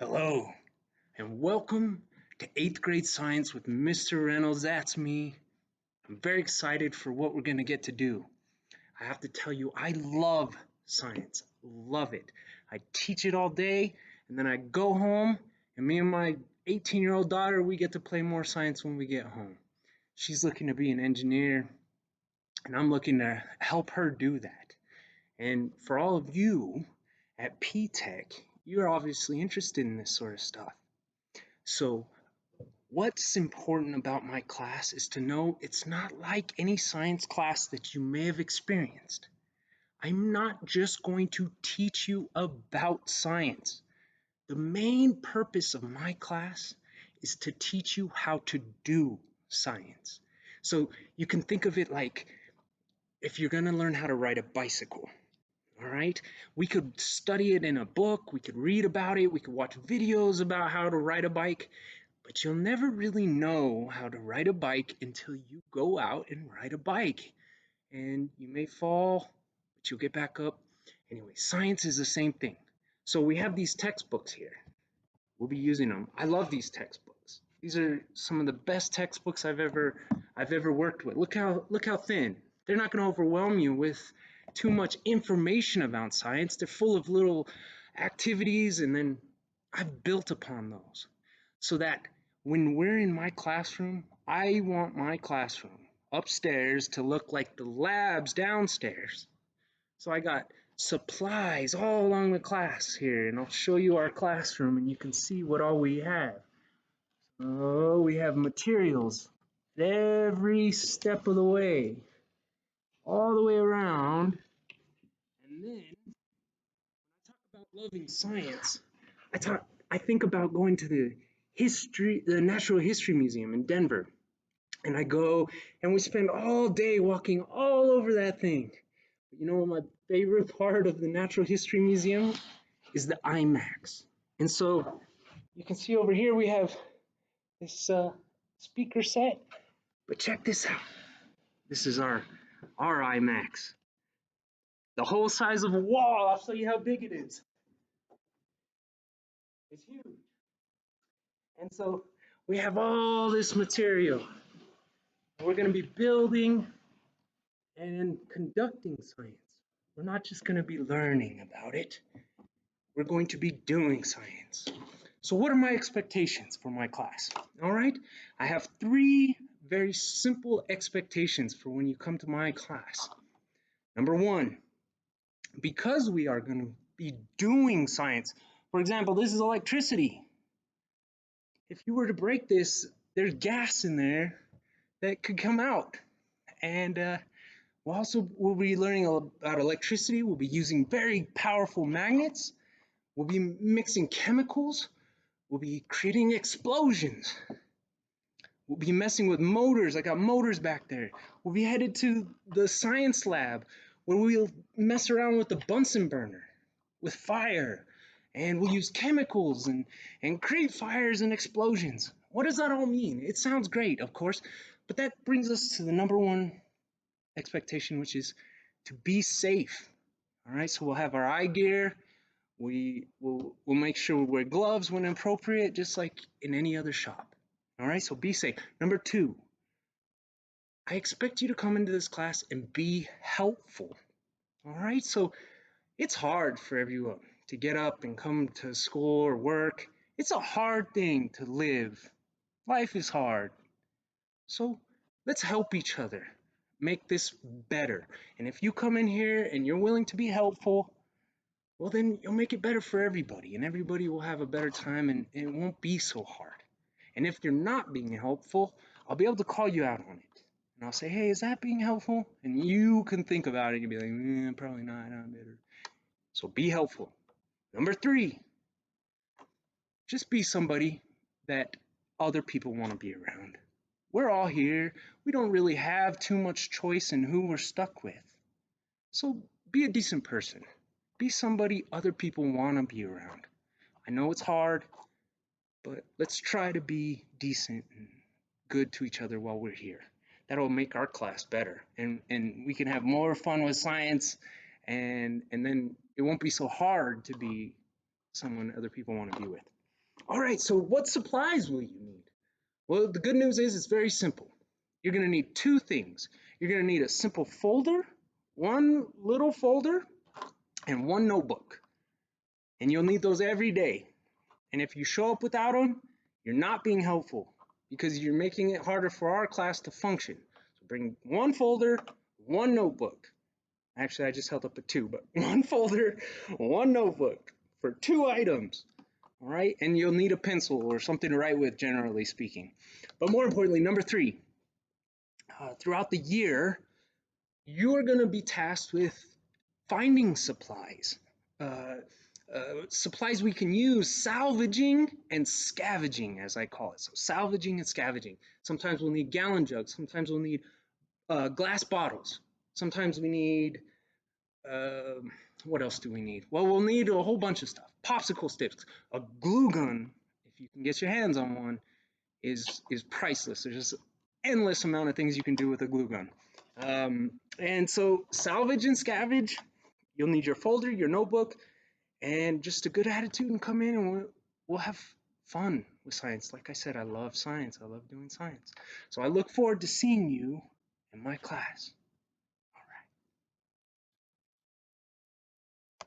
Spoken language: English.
Hello, and welcome to 8th grade science with Mr. Reynolds. That's me. I'm very excited for what we're going to get to do. I have to tell you, I love science. Love it. I teach it all day, and then I go home, and me and my 18-year-old daughter, we get to play more science when we get home. She's looking to be an engineer, and I'm looking to help her do that. And for all of you at P-Tech, you're obviously interested in this sort of stuff. So what's important about my class is to know it's not like any science class that you may have experienced. I'm not just going to teach you about science. The main purpose of my class is to teach you how to do science. So you can think of it like if you're going to learn how to ride a bicycle. All right, we could study it in a book, we could read about it, we could watch videos about how to ride a bike. But you'll never really know how to ride a bike until you go out and ride a bike. And you may fall, but you'll get back up. Anyway, science is the same thing. So we have these textbooks here. We'll be using them. I love these textbooks. These are some of the best textbooks I've ever worked with. Look how thin. They're not going to overwhelm you with too much information about science. They're full of little activities, and then I've built upon those so that when we're in my classroom, I want my classroom upstairs to look like the labs downstairs. So I got supplies all along the class here, and I'll show you our classroom and you can see what all we have. Oh, we have materials every step of the way, all the way around. And then when I talk about loving science, I think about going to the Natural History Museum in Denver. And I go and we spend all day walking all over that thing. But you know what my favorite part of the Natural History Museum is the IMAX. And so you can see over here we have this speaker set. But check this out. This is our IMAX. The whole size of a wall. I'll show you how big it is. It's huge. And so we have all this material. We're going to be building and conducting science. We're not just going to be learning about it. We're going to be doing science. So what are my expectations for my class? All right, I have 3 very simple expectations for when you come to my class. Number 1, because we are going to be doing science, for example, this is electricity. If you were to break this, there's gas in there that could come out. And we'll be learning about electricity. We'll be using very powerful magnets. We'll be mixing chemicals. We'll be creating explosions. We'll be messing with motors. I got motors back there. We'll be headed to the science lab where we'll mess around with the Bunsen burner, with fire. And we'll use chemicals and create fires and explosions. What does that all mean? It sounds great, of course, but that brings us to the number 1 expectation, which is to be safe. All right, so we'll have our eye gear. We'll make sure we wear gloves when appropriate, just like in any other shop. All right, so be safe. Number 2, I expect you to come into this class and be helpful. All right, so it's hard for everyone to get up and come to school or work. It's a hard thing to live. Life is hard. So let's help each other make this better. And if you come in here and you're willing to be helpful, well, then you'll make it better for everybody, and everybody will have a better time, and it won't be so hard. And if you're not being helpful, I'll be able to call you out on it. And I'll say, hey, is that being helpful? And you can think about it and you'll be like, probably not, I'm better. So be helpful. Number 3, just be somebody that other people want to be around. We're all here. We don't really have too much choice in who we're stuck with. So be a decent person. Be somebody other people want to be around. I know it's hard, but let's try to be decent and good to each other while we're here. That'll make our class better, and we can have more fun with science, and then it won't be so hard to be someone other people want to be with. All right, so what supplies will you need? Well, the good news is it's very simple. You're going to need two things. You're going to need a simple folder, one little folder, and one notebook. And you'll need those every day. And if you show up without them, you're not being helpful because you're making it harder for our class to function. So bring one folder, one notebook. Actually, I just held up a two, but one folder, one notebook for 2 items. All right, and you'll need a pencil or something to write with, generally speaking. But more importantly, number three, throughout the year, you're going to be tasked with finding supplies. Uh, Supplies we can use, salvaging and scavenging, as I call it. So, salvaging and scavenging. Sometimes we'll need gallon jugs, sometimes we'll need glass bottles, sometimes we need uh, what else do we need? Well, we'll need a whole bunch of stuff. Popsicle sticks, a glue gun, if you can get your hands on one, is priceless. There's just endless amount of things you can do with a glue gun. And so salvage and scavenge, you'll need your folder, your notebook, and just a good attitude and come in and we'll have fun with science. Like I said, I love science. I love doing science. So I look forward to seeing you in my class.